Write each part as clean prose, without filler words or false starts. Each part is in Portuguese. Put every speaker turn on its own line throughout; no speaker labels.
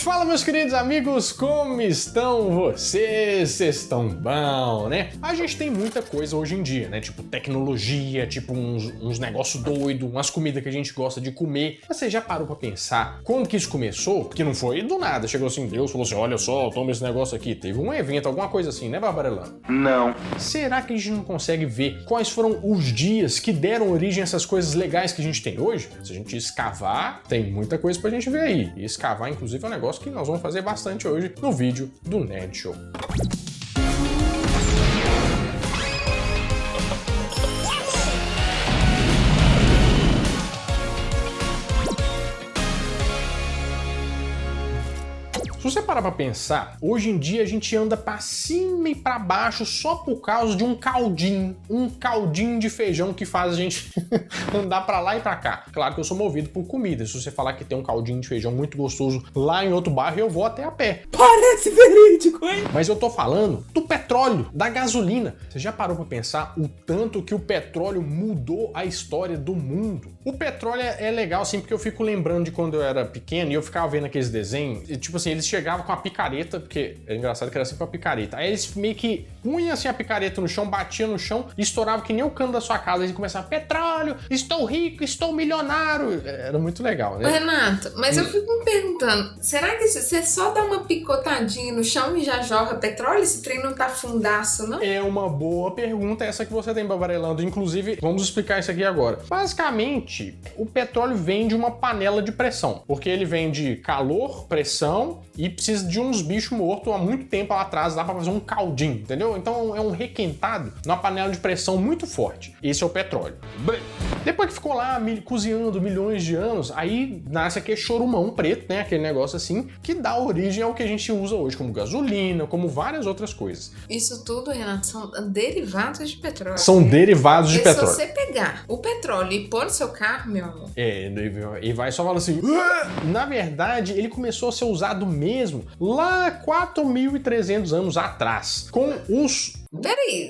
Fala, meus queridos amigos, como estão vocês? Vocês estão bom, né? A gente tem muita coisa hoje em dia, né? Tipo tecnologia, tipo uns negócios doidos, umas comidas que a gente gosta de comer. Mas você já parou pra pensar quando que isso começou? Porque não foi do nada, chegou assim, Deus falou assim, olha só, toma esse negócio aqui. Teve um evento, alguma coisa assim, né, Barbarelano?
Não.
Será que a gente não consegue ver quais foram os dias que deram origem a essas coisas legais que a gente tem hoje? Se a gente escavar, tem muita coisa pra gente ver aí. E escavar, inclusive, é um negócio que nós vamos fazer bastante hoje no vídeo do Nerd Show. Se você parar pra pensar, hoje em dia a gente anda pra cima e pra baixo só por causa de um caldinho de feijão que faz a gente andar pra lá e pra cá. Claro que eu sou movido por comida. Se você falar que tem um caldinho de feijão muito gostoso lá em outro bairro, eu vou até a pé.
Parece verídico, hein?
Mas eu tô falando do petróleo, da gasolina. Você já parou pra pensar o tanto que o petróleo mudou a história do mundo? O petróleo é legal assim porque eu fico lembrando de quando eu era pequeno e eu ficava vendo aqueles desenhos e tipo assim, eles chegavam com a picareta, porque é engraçado que era sempre uma picareta. Aí eles meio que punham assim a picareta no chão, batiam no chão e estouravam que nem o cano da sua casa. E começavam, petróleo, estou rico, estou milionário. Era muito legal, né?
Ô, Renato, mas eu fico me perguntando, será que você só dá uma picotadinha no chão e já jorra petróleo? Esse trem não tá fundaço, não?
É uma boa pergunta essa que você tem, Barbarelando. Inclusive, vamos explicar isso aqui agora. Basicamente, o petróleo vem de uma panela de pressão, porque ele vem de calor, pressão e precisa de uns bichos mortos há muito tempo lá atrás, dá pra fazer um caldinho, entendeu? Então é um requentado numa panela de pressão muito forte. Esse é o petróleo. Depois que ficou lá cozinhando milhões de anos, aí nasce aquele chorumão preto, né? Aquele negócio assim, que dá origem ao que a gente usa hoje, como gasolina, como várias outras coisas.
Isso tudo, Renato, são derivados de petróleo.
São derivados de petróleo.
Se você pegar o petróleo e pôr no seu carro, meu amor...
E vai só falando assim... Na verdade, ele começou a ser usado mesmo lá 4.300 anos atrás, com os...
Peraí,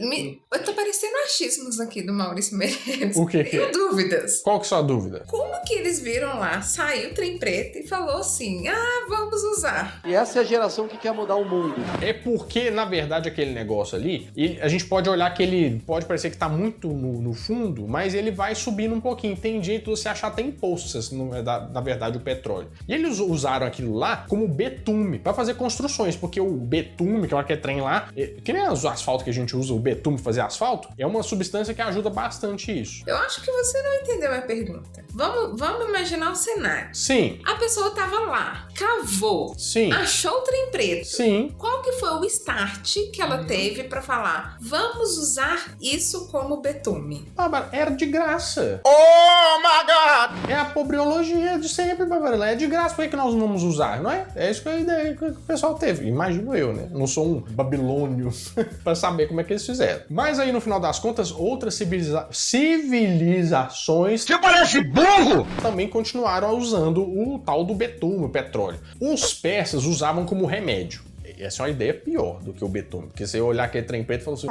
eu tô parecendo achismos aqui do Maurício Meirelles.
O quê?
Tenho dúvidas.
Qual que é a sua dúvida?
Como que eles viram lá, saiu o trem preto e falou assim, vamos usar.
E essa é a geração que quer mudar o mundo.
É porque, na verdade, aquele negócio ali, a gente pode olhar que ele pode parecer que tá muito no fundo, mas ele vai subindo um pouquinho. Tem jeito de você achar até em poças, na verdade, o petróleo. E eles usaram aquilo lá como betume para fazer construções, porque o betume, que é aquele trem lá, que nem o asfalto que a gente usa o betume para fazer asfalto, é uma substância que ajuda bastante isso.
Eu acho que você não entendeu a pergunta. Vamos imaginar o cenário.
Sim.
A pessoa tava lá, cavou,
Sim.
achou o trem preto.
Sim.
Qual que foi o start que ela teve para falar, vamos usar isso como betume?
Bárbara, era de graça.
Oh my God!
É a pobriologia de sempre, Bárbara. É de graça, por que nós não vamos usar, não é? É isso que a ideia que o pessoal teve. Imagino eu, né? Não sou um babilônio para saber como é que eles fizeram. Mas aí, no final das contas, outras civilizações...
Você parece burro!
Também continuaram usando o tal do betume, o petróleo. Os persas usavam como remédio. Essa é uma ideia pior do que o betume, porque você olhar aquele trem preto e falar assim,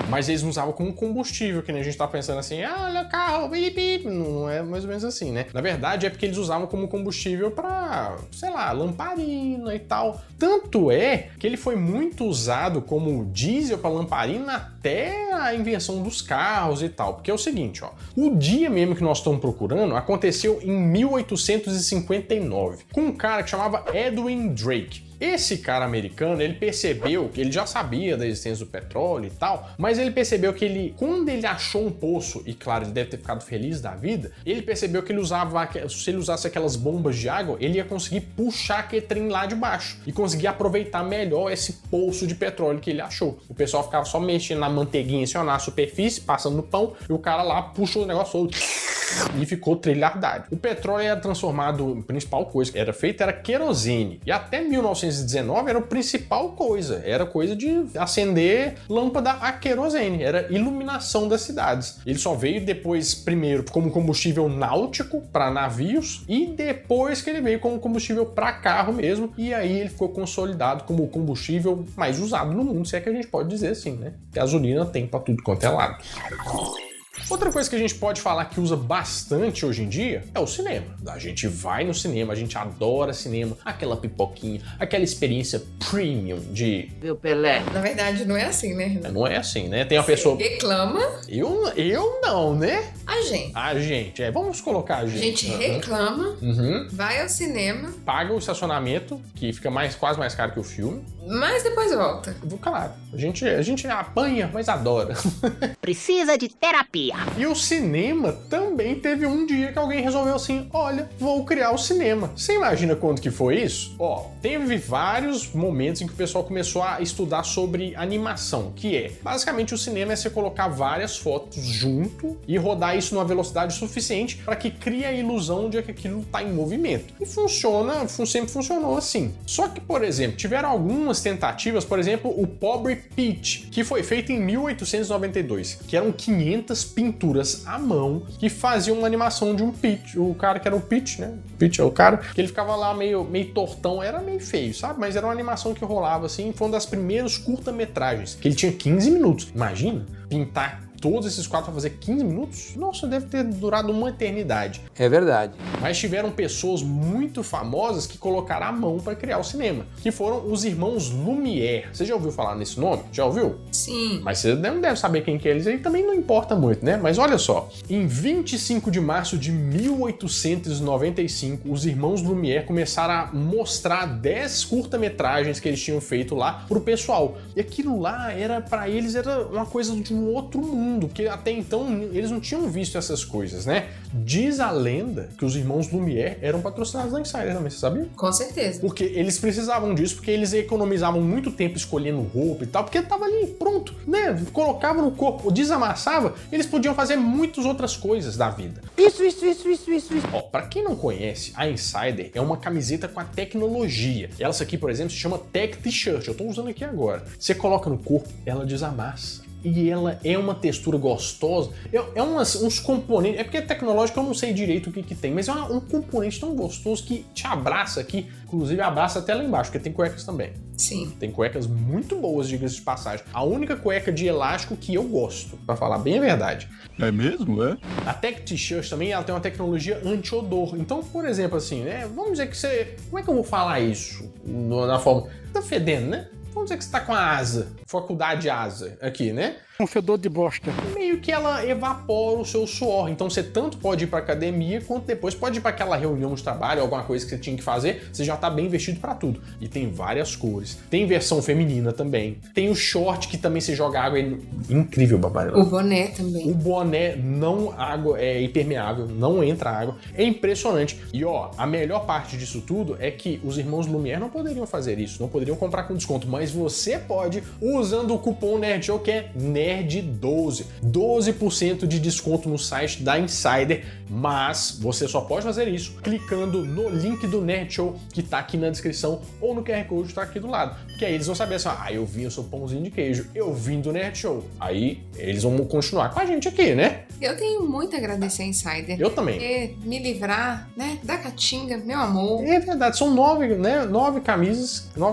mas eles não usavam como combustível, que nem a gente tá pensando assim, olha carro, bip, bip. Não é mais ou menos assim, né? Na verdade é porque eles usavam como combustível pra, sei lá, lamparina e tal. Tanto é que ele foi muito usado como diesel pra lamparina até a invenção dos carros e tal, porque é o seguinte, ó, o dia mesmo que nós estamos procurando aconteceu em 1859, com um cara que chamava Edwin Drake. Esse cara americano, ele percebeu que ele já sabia da existência do petróleo e tal, mas ele percebeu que quando ele achou um poço, e claro, ele deve ter ficado feliz da vida, ele percebeu que se ele usasse aquelas bombas de água, ele ia conseguir puxar aquele trem lá de baixo e conseguir aproveitar melhor esse poço de petróleo que ele achou. O pessoal ficava só mexendo na manteiguinha assim, ó, na superfície, passando no pão, e o cara lá puxou o negócio todo e ficou trilhardário. O petróleo era transformado, a principal coisa que era feita era querosene, e até 1919 era a principal coisa, era coisa de acender lâmpada a querosene, era iluminação das cidades. Ele só veio depois, primeiro, como combustível náutico para navios, e depois que ele veio como combustível para carro mesmo, e aí ele ficou consolidado como o combustível mais usado no mundo, se é que a gente pode dizer assim, né? Gasolina tem para tudo quanto é lado. Outra coisa que a gente pode falar que usa bastante hoje em dia é o cinema. A gente vai no cinema, a gente adora cinema, aquela pipoquinha, aquela experiência premium de...
Viu, Pelé?
Na verdade, não é assim, né, Renan?
Não é assim, né? Tem uma pessoa...
Reclama.
Eu não, né?
A gente.
A gente, vamos colocar a
A
gente.
gente reclama,
Uhum.
vai ao cinema,
Paga o estacionamento, que fica quase mais caro que o filme.
mas depois volta.
Claro, a gente apanha, mas adora.
Precisa de terapia.
E o cinema também teve um dia que alguém resolveu assim, olha, vou criar o cinema. Você imagina quando que foi isso? Ó, teve vários momentos em que o pessoal começou a estudar sobre animação, que é, basicamente o cinema é você colocar várias fotos junto e rodar isso numa velocidade suficiente para que crie a ilusão de que aquilo está em movimento. E sempre funcionou assim. Só que, por exemplo, tiveram algumas tentativas, por exemplo, o Pobre Pete, que foi feito em 1892, que eram 500 pinturas à mão que faziam uma animação de um Pete. O cara que era o Pete, né? Pete é o cara, que ele ficava lá meio tortão, era meio feio, sabe? Mas era uma animação que rolava assim, foi uma das primeiras curta-metragens, que ele tinha 15 minutos. Imagina, pintar todos esses quadros para fazer 15 minutos? Nossa, deve ter durado uma eternidade.
É verdade.
Mas tiveram pessoas muito famosas que colocaram a mão para criar o cinema, que foram os irmãos Lumière. Você já ouviu falar nesse nome? Já ouviu?
Sim.
Mas você não deve saber quem que é eles, aí também não importa muito, né? Mas olha só, em 25 de março de 1895, os irmãos Lumière começaram a mostrar 10 curta-metragens que eles tinham feito lá pro pessoal. E aquilo lá era, para eles, era uma coisa de um outro mundo, porque até então eles não tinham visto essas coisas, né? Diz a lenda que os irmãos Lumière eram patrocinados da Insider também, você sabia?
Com certeza.
Porque eles precisavam disso, porque eles economizavam muito tempo escolhendo roupa e tal, porque tava ali pronto, né? Colocava no corpo, desamassava, eles podiam fazer muitas outras coisas da vida.
Isso.
Ó, pra quem não conhece, a Insider é uma camiseta com a tecnologia. Essa aqui, por exemplo, se chama Tech T-shirt, eu tô usando aqui agora. Você coloca no corpo, ela desamassa. E ela é uma textura gostosa, uns componentes, é porque é tecnológico, eu não sei direito o que tem, mas é um componente tão gostoso que te abraça aqui, inclusive abraça até lá embaixo, porque tem cuecas também.
Sim.
Tem cuecas muito boas, diga-se de passagem. A única cueca de elástico que eu gosto, pra falar bem a verdade.
É mesmo, é?
A Tech T-shirt também, ela tem uma tecnologia anti-odor. Então, por exemplo, assim, né, vamos dizer que você... Como é que eu vou falar isso na forma... Tá fedendo, né? Vamos dizer que você tá com a asa, faculdade asa aqui, né?
Um fedor de bosta.
Meio que ela evapora o seu suor. Então você tanto pode ir pra academia, quanto depois pode ir pra aquela reunião de trabalho, alguma coisa que você tinha que fazer, você já tá bem vestido pra tudo. E tem várias cores. Tem versão feminina também. Tem o short que também você joga água. Incrível, Babarela.
O boné também.
O boné é impermeável, não entra água. É impressionante. E ó, a melhor parte disso tudo é que os irmãos Lumière não poderiam fazer isso, não poderiam comprar com desconto, mas você pode usando o cupom NERDSHOW, que é NERD12. 12% de desconto no site da Insider, mas você só pode fazer isso clicando no link do Nerd Show que tá aqui na descrição ou no QR Code que tá aqui do lado. Porque aí eles vão saber assim, eu vim o seu pãozinho de queijo, eu vim do Nerd Show. Aí eles vão continuar com a gente aqui, né?
Eu tenho muito a agradecer a Insider.
Eu também.
Porque me livrar, né, da Caatinga, meu amor.
É verdade, são 9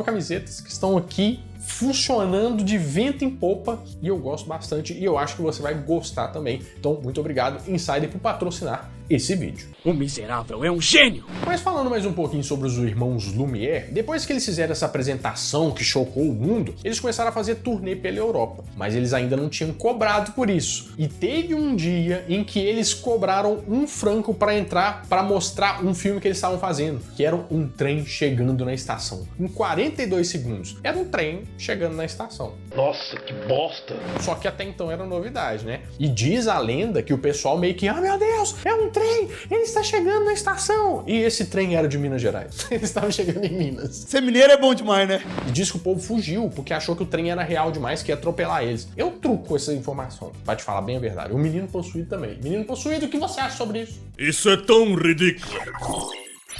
camisetas que estão aqui funcionando de vento em popa e eu gosto bastante e eu acho que você vai gostar também. Então, muito obrigado, Insider, por patrocinar esse vídeo.
O miserável é um gênio!
Mas falando mais um pouquinho sobre os irmãos Lumière, depois que eles fizeram essa apresentação que chocou o mundo, eles começaram a fazer turnê pela Europa, mas eles ainda não tinham cobrado por isso. E teve um dia em que eles cobraram R$1 para entrar para mostrar um filme que eles estavam fazendo, que era um trem chegando na estação. Em 42 segundos. Era um trem chegando na estação.
Nossa, que bosta!
Só que até então era novidade, né? E diz a lenda que o pessoal meio que, meu Deus, é um trem, ele está chegando na estação. E esse trem era de Minas Gerais. Eles estavam chegando em Minas.
Ser mineiro é bom demais, né?
E diz que o povo fugiu, porque achou que o trem era real demais, que ia atropelar eles. Eu truco essa informação, pra te falar bem a verdade. O menino possuído também. Menino possuído, o que você acha sobre isso?
Isso é tão ridículo!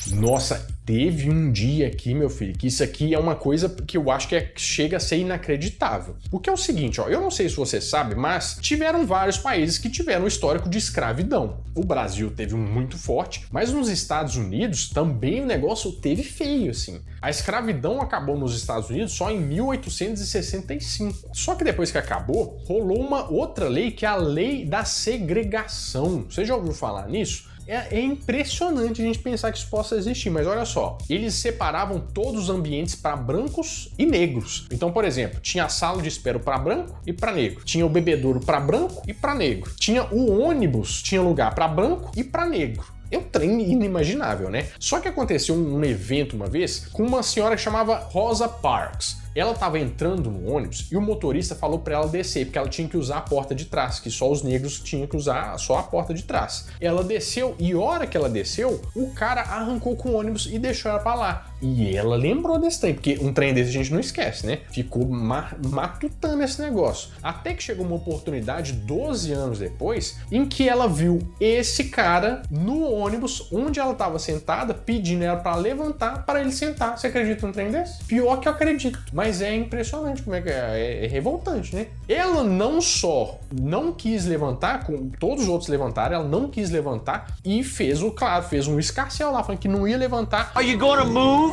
Nossa, teve um dia aqui, meu filho, que isso aqui é uma coisa que eu acho que chega a ser inacreditável. Porque é o seguinte, ó, eu não sei se você sabe, mas tiveram vários países que tiveram um histórico de escravidão. O Brasil teve um muito forte, mas nos Estados Unidos também o negócio teve feio, assim. A escravidão acabou nos Estados Unidos só em 1865. Só que depois que acabou, rolou uma outra lei, que é a Lei da Segregação. Você já ouviu falar nisso? É impressionante a gente pensar que isso possa existir, mas olha só, eles separavam todos os ambientes para brancos e negros. Então, por exemplo, tinha a sala de espera para branco e para negro, tinha o bebedouro para branco e para negro, tinha o ônibus, tinha lugar para branco e para negro. É um trem inimaginável, né? Só que aconteceu um evento uma vez com uma senhora que chamava Rosa Parks. Ela estava entrando no ônibus e o motorista falou para ela descer, porque ela tinha que usar a porta de trás, que só os negros tinham que usar só a porta de trás. Ela desceu e, a hora que ela desceu, o cara arrancou com o ônibus e deixou ela para lá. E ela lembrou desse trem, porque um trem desse a gente não esquece, né? Ficou matutando esse negócio. Até que chegou uma oportunidade, 12 anos depois, em que ela viu esse cara no ônibus, onde ela estava sentada, pedindo ela para levantar para ele sentar. Você acredita num trem desse? Pior que eu acredito. Mas é impressionante como é que é revoltante, né? Ela não só não quis levantar, como todos os outros levantaram, ela não quis levantar e fez um escarcéu lá, falando que não ia levantar.
Are you gonna move?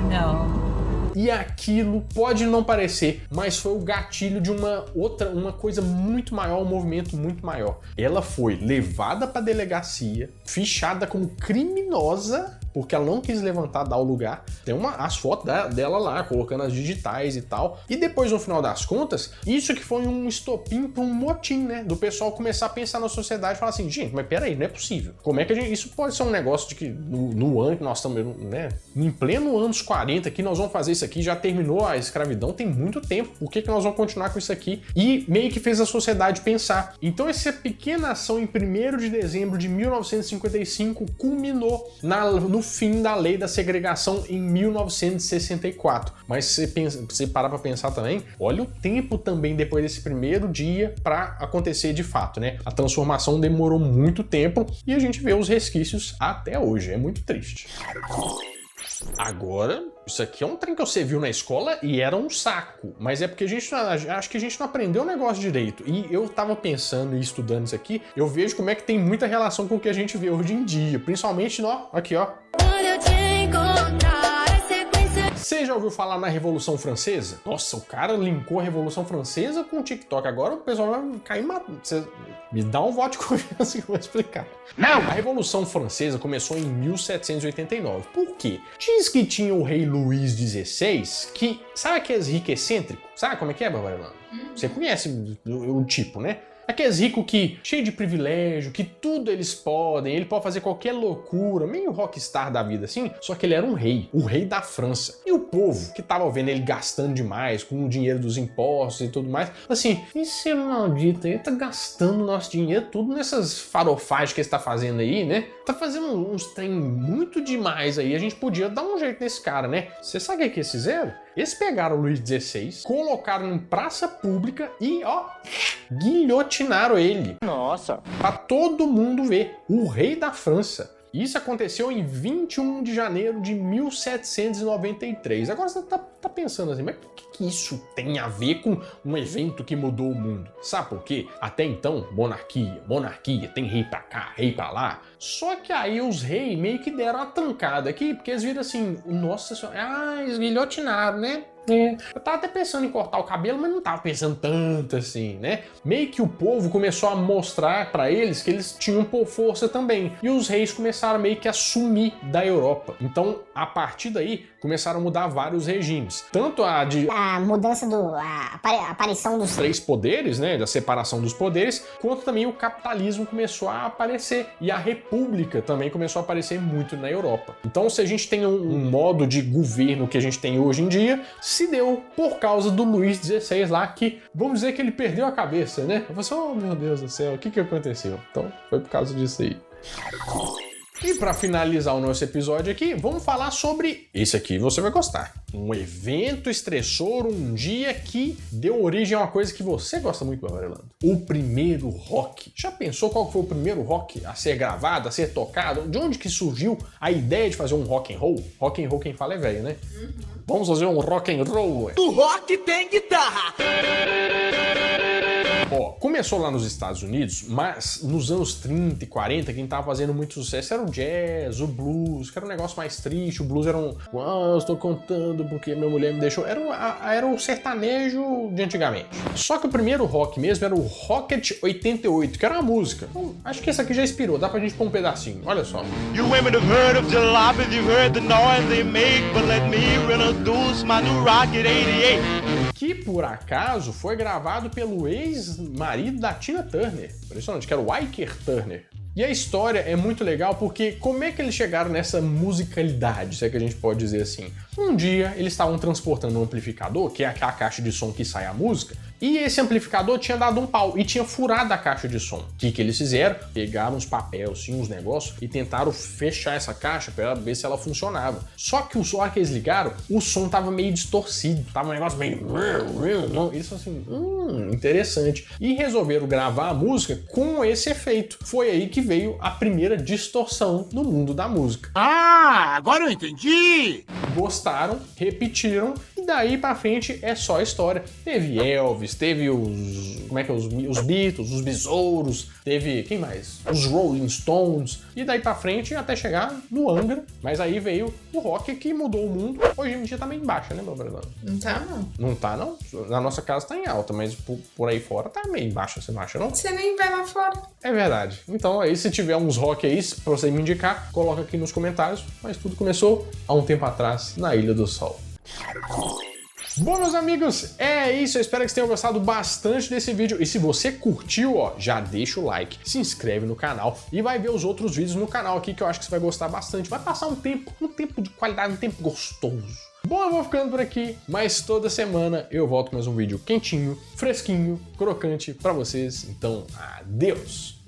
Não.
E aquilo pode não parecer, mas foi o gatilho de uma coisa muito maior, um movimento muito maior. Ela foi levada para a delegacia, fichada como criminosa, porque ela não quis levantar, dar o lugar. Tem as fotos dela lá, colocando as digitais e tal. E depois, no final das contas, isso que foi um estopim para um motim, né? Do pessoal começar a pensar na sociedade e falar assim, gente, mas peraí, não é possível. Como é que isso pode ser um negócio de que no ano que nós estamos, né? Em pleno anos 40 que nós vamos fazer isso aqui, já terminou a escravidão, tem muito tempo. Por que nós vamos continuar com isso aqui? E meio que fez a sociedade pensar. Então essa pequena ação em 1º de dezembro de 1955 culminou no fim da Lei da Segregação em 1964. Mas se você parar para pensar também, olha o tempo também depois desse primeiro dia para acontecer de fato, né? A transformação demorou muito tempo e a gente vê os resquícios até hoje. É muito triste. Agora, isso aqui é um trem que você viu na escola e era um saco, mas é porque acho que a gente não aprendeu o negócio direito. E eu tava pensando e estudando isso aqui, eu vejo como é que tem muita relação com o que a gente vê hoje em dia, principalmente aqui, ó. Você já ouviu falar na Revolução Francesa? Nossa, o cara linkou a Revolução Francesa com o TikTok. Agora o pessoal vai cair matando. Me dá um voto de confiança que eu vou explicar. Não! A Revolução Francesa começou em 1789. Por quê? Diz que tinha o rei Luís XVI, que... Sabe aqueles ricos excêntricos? Sabe como é que é, Bárbara? Você conhece o tipo, né? Aqueles ricos que, cheio de privilégio, que tudo eles podem, ele pode fazer qualquer loucura, meio rockstar da vida assim, só que ele era um rei, o rei da França. E o povo, que tava vendo ele gastando demais, com o dinheiro dos impostos e tudo mais, assim, esse maldito aí tá gastando nosso dinheiro tudo nessas farofagens que ele tá fazendo aí, né? Tá fazendo uns trem muito demais aí, a gente podia dar um jeito nesse cara, né? Você sabe o que eles fizeram? Eles pegaram o Luís XVI, colocaram em praça pública e, ó, guilhotinaram ele. Nossa! Pra todo mundo ver. O rei da França. Isso aconteceu em 21 de janeiro de 1793. Agora você tá pensando assim, mas o que isso tem a ver com um evento que mudou o mundo? Sabe por quê? Até então, monarquia, tem rei pra cá, rei pra lá. Só que aí os reis meio que deram a tancada aqui, porque eles viram assim, nossa senhora, eles guilhotinaram, né? Eu tava até pensando em cortar o cabelo, mas não tava pensando tanto assim, né? Meio que o povo começou a mostrar pra eles que eles tinham por força também. E os reis começaram meio que a sumir da Europa. Então, a partir daí, começaram a mudar vários regimes. Tanto a
mudança a aparição dos
3 poderes, né? Da separação dos poderes, quanto também o capitalismo começou a aparecer. E a república também começou a aparecer muito na Europa. Então, se a gente tem um modo de governo que a gente tem hoje em dia, se deu por causa do Luís XVI lá, que vamos dizer que ele perdeu a cabeça, né? Eu falei assim, oh meu Deus do céu, o que aconteceu? Então foi por causa disso aí. E para finalizar o nosso episódio aqui, vamos falar sobre esse aqui, você vai gostar. Um evento estressor, um dia que deu origem a uma coisa que você gosta muito, Orlando. O primeiro rock. Já pensou qual foi o primeiro rock a ser gravado, a ser tocado? De onde que surgiu a ideia de fazer um rock and roll? Rock and roll quem fala é velho, né? Vamos fazer um rock and roll.
O rock tem guitarra.
Ó, começou lá nos Estados Unidos, mas nos anos 30 e 40, quem tava fazendo muito sucesso era o jazz, o blues, que era um negócio mais triste. O blues era um... eu estou contando porque minha mulher me deixou. Era o sertanejo de antigamente. Só que o primeiro rock mesmo era o Rocket 88, que era uma música. Então, acho que esse aqui já inspirou, dá pra gente pôr um pedacinho, olha só.
You women have heard of jalopies, you've heard the noise they make, but let me introduce my new Rocket 88.
Que por acaso foi gravado pelo ex-marido da Tina Turner, impressionante, que era o Ike Turner. E a história é muito legal porque como é que eles chegaram nessa musicalidade, se é que a gente pode dizer assim? Um dia eles estavam transportando um amplificador, que é aquela caixa de som que sai a música, e esse amplificador tinha dado um pau e tinha furado a caixa de som. O que eles fizeram? Pegaram uns papéis, assim, uns negócios e tentaram fechar essa caixa para ver se ela funcionava. Só que o hora que eles ligaram, o som tava meio distorcido, tava um negócio meio... Eles falaram assim, interessante. E resolveram gravar a música com esse efeito. Foi aí que veio a primeira distorção no mundo da música.
Ah, agora eu entendi!
Gostaram, repetiram, e daí pra frente é só história. Teve Elvis, teve os... como é que é? Os Beatles, os Besouros, teve... quem mais? Os Rolling Stones, e daí pra frente até chegar no Angra, mas aí veio o rock que mudou o mundo. Hoje em dia tá meio em baixa, né, meu brother?
Não tá, não.
Não tá, não? Na nossa casa tá em alta, mas por aí fora tá meio em baixa, você não acha, não?
Você nem vai lá fora.
É verdade. Então aí, se tiver uns rock aí pra você me indicar, coloca aqui nos comentários. Mas tudo começou há um tempo atrás, na Ilha do Sol. Bom, meus amigos, é isso. Eu espero que vocês tenham gostado bastante desse vídeo. E se você curtiu, ó, já deixa o like, se inscreve no canal e vai ver os outros vídeos no canal aqui que eu acho que você vai gostar bastante. Vai passar um tempo de qualidade, um tempo gostoso. Bom, eu vou ficando por aqui, mas toda semana eu volto com mais um vídeo quentinho, fresquinho, crocante pra vocês. Então, adeus!